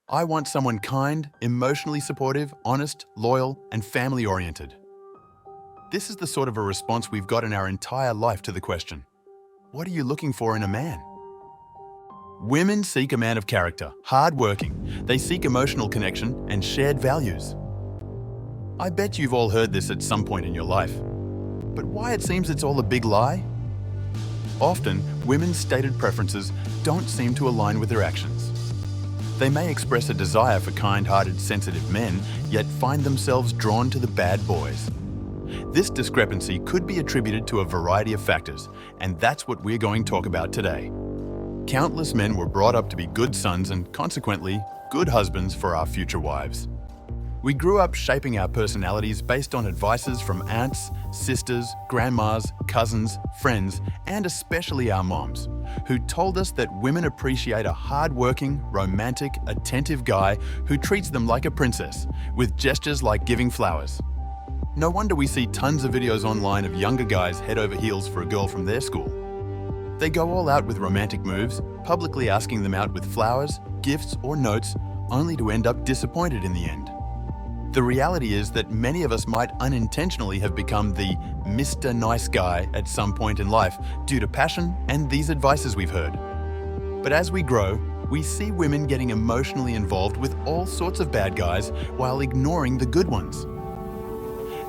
I want someone kind, emotionally supportive, honest, loyal, and family-oriented. This is the sort of a response we've got in our entire life to the question, what are you looking for in a man? Women seek a man of character, hard-working. They seek emotional connection and shared values. I bet you've all heard this at some point in your life. But why it seems it's all a big lie? Often, women's stated preferences don't seem to align with their actions. They may express a desire for kind-hearted, sensitive men, yet find themselves drawn to the bad boys. This discrepancy could be attributed to a variety of factors, and that's what we're going to talk about today. Countless men were brought up to be good sons and, consequently, good husbands for our future wives. We grew up shaping our personalities based on advices from aunts, sisters, grandmas, cousins, friends, and especially our moms, who told us that women appreciate a hard-working, romantic, attentive guy who treats them like a princess, with gestures like giving flowers. No wonder we see tons of videos online of younger guys head over heels for a girl from their school. They go all out with romantic moves, publicly asking them out with flowers, gifts, or notes, only to end up disappointed in the end. The reality is that many of us might unintentionally have become the Mr. Nice Guy at some point in life due to passion and these advices we've heard. But as we grow, we see women getting emotionally involved with all sorts of bad guys while ignoring the good ones.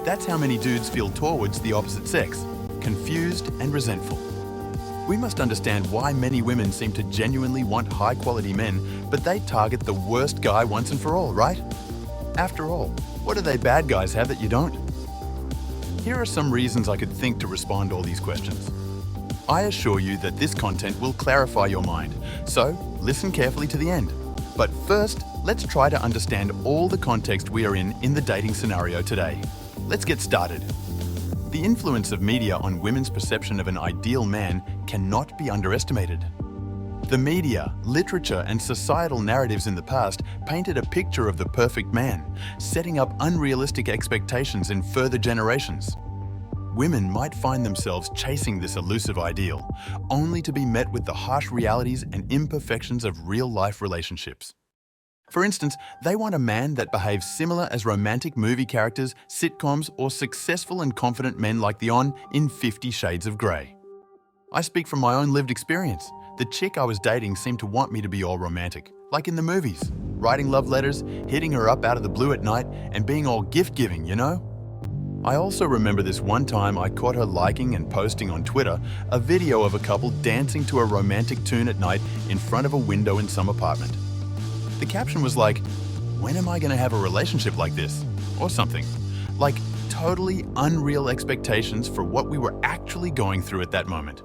That's how many dudes feel towards the opposite sex, confused and resentful. We must understand why many women seem to genuinely want high-quality men, but they target the worst guy once and for all, right? After all, what do they bad guys have that you don't? Here are some reasons I could think to respond to all these questions. I assure you that this content will clarify your mind, so listen carefully to the end. But first, let's try to understand all the context we are in the dating scenario today. Let's get started. The influence of media on women's perception of an ideal man cannot be underestimated. The media, literature, and societal narratives in the past painted a picture of the perfect man, setting up unrealistic expectations in further generations. Women might find themselves chasing this elusive ideal, only to be met with the harsh realities and imperfections of real-life relationships. For instance, they want a man that behaves similar as romantic movie characters, sitcoms, or successful and confident men like the in 50 Shades of Grey. I speak from my own lived experience. The chick I was dating seemed to want me to be all romantic, like in the movies, writing love letters, hitting her up out of the blue at night, and being all gift-giving, you know? I also remember this one time I caught her liking and posting on Twitter a video of a couple dancing to a romantic tune at night in front of a window in some apartment. The caption was like, "When am I going to have a relationship like this?" or something. Like totally unreal expectations for what we were actually going through at that moment.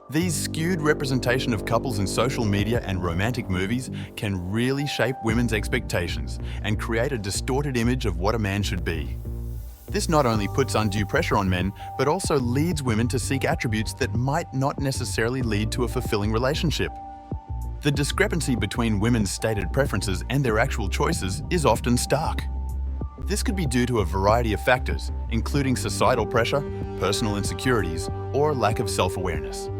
These skewed representation of couples in social media and romantic movies can really shape women's expectations and create a distorted image of what a man should be. This not only puts undue pressure on men, but also leads women to seek attributes that might not necessarily lead to a fulfilling relationship. The discrepancy between women's stated preferences and their actual choices is often stark. This could be due to a variety of factors, including societal pressure, personal insecurities, or lack of self-awareness.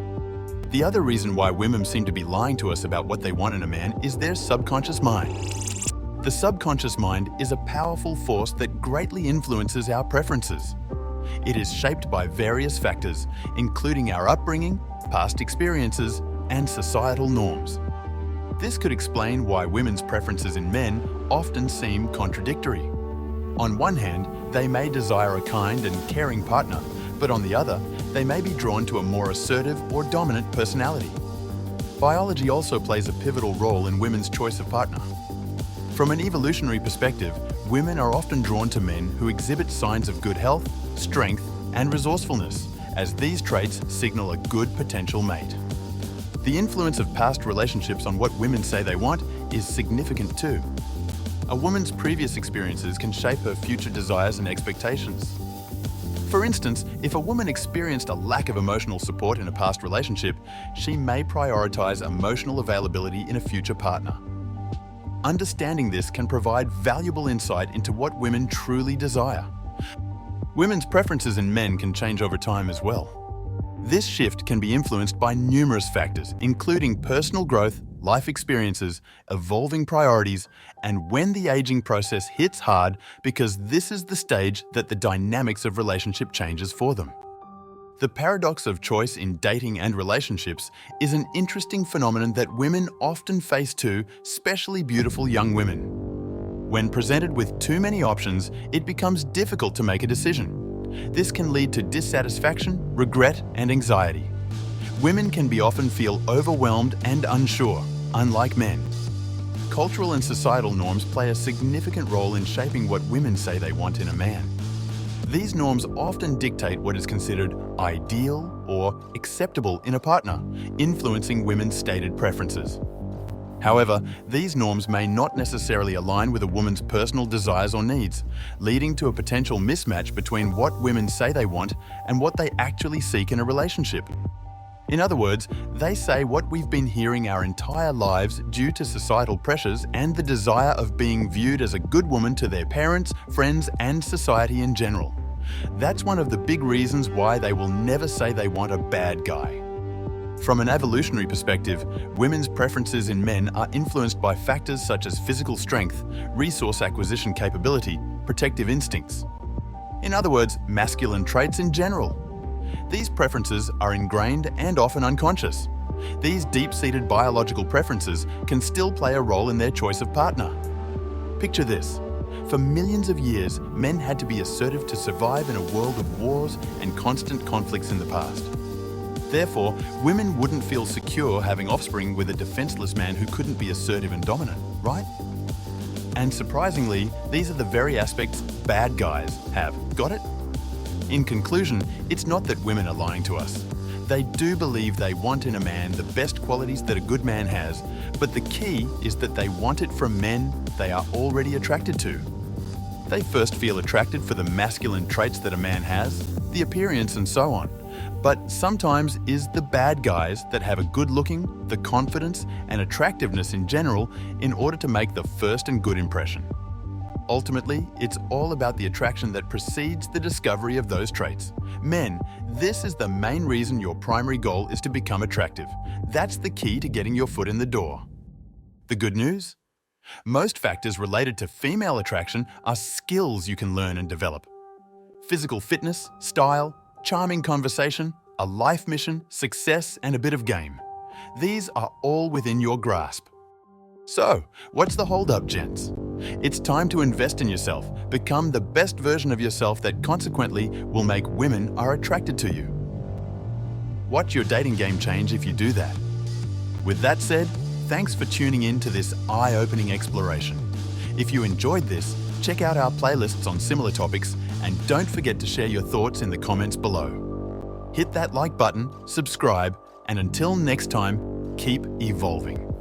The other reason why women seem to be lying to us about what they want in a man is their subconscious mind. The subconscious mind is a powerful force that greatly influences our preferences. It is shaped by various factors, including our upbringing, past experiences, and societal norms. This could explain why women's preferences in men often seem contradictory. On one hand, they may desire a kind and caring partner, but on the other, they may be drawn to a more assertive or dominant personality. Biology also plays a pivotal role in women's choice of partner. From an evolutionary perspective, women are often drawn to men who exhibit signs of good health, strength, and resourcefulness, as these traits signal a good potential mate. The influence of past relationships on what women say they want is significant too. A woman's previous experiences can shape her future desires and expectations. For instance, if a woman experienced a lack of emotional support in a past relationship, she may prioritize emotional availability in a future partner. Understanding this can provide valuable insight into what women truly desire. Women's preferences in men can change over time as well. This shift can be influenced by numerous factors, including personal growth, life experiences, evolving priorities, and when the aging process hits hard, because this is the stage that the dynamics of relationship changes for them. The paradox of choice in dating and relationships is an interesting phenomenon that women often face too, especially beautiful young women. When presented with too many options, it becomes difficult to make a decision. This can lead to dissatisfaction, regret, and anxiety. Women can often feel overwhelmed and unsure, unlike men. Cultural and societal norms play a significant role in shaping what women say they want in a man. These norms often dictate what is considered ideal or acceptable in a partner, influencing women's stated preferences. However, these norms may not necessarily align with a woman's personal desires or needs, leading to a potential mismatch between what women say they want and what they actually seek in a relationship. In other words, they say what we've been hearing our entire lives due to societal pressures and the desire of being viewed as a good woman to their parents, friends, and society in general. That's one of the big reasons why they will never say they want a bad guy. From an evolutionary perspective, women's preferences in men are influenced by factors such as physical strength, resource acquisition capability, protective instincts. In other words, masculine traits in general. These preferences are ingrained and often unconscious. These deep-seated biological preferences can still play a role in their choice of partner. Picture this. For millions of years, men had to be assertive to survive in a world of wars and constant conflicts in the past. Therefore, women wouldn't feel secure having offspring with a defenseless man who couldn't be assertive and dominant, right? And surprisingly, these are the very aspects bad guys have. Got it? In conclusion, it's not that women are lying to us. They do believe they want in a man the best qualities that a good man has, but the key is that they want it from men they are already attracted to. They first feel attracted for the masculine traits that a man has, the appearance and so on, but sometimes is the bad guys that have a good looking, the confidence and attractiveness in general in order to make the first and good impression. Ultimately, it's all about the attraction that precedes the discovery of those traits. Men, this is the main reason your primary goal is to become attractive. That's the key to getting your foot in the door. The good news? Most factors related to female attraction are skills you can learn and develop. Physical fitness, style, charming conversation, a life mission, success, and a bit of game. These are all within your grasp. So, what's the holdup, gents? It's time to invest in yourself, become the best version of yourself that consequently will make women are attracted to you. Watch your dating game change if you do that. With that said, thanks for tuning in to this eye-opening exploration. If you enjoyed this, check out our playlists on similar topics and don't forget to share your thoughts in the comments below. Hit that like button, subscribe, and until next time, keep evolving.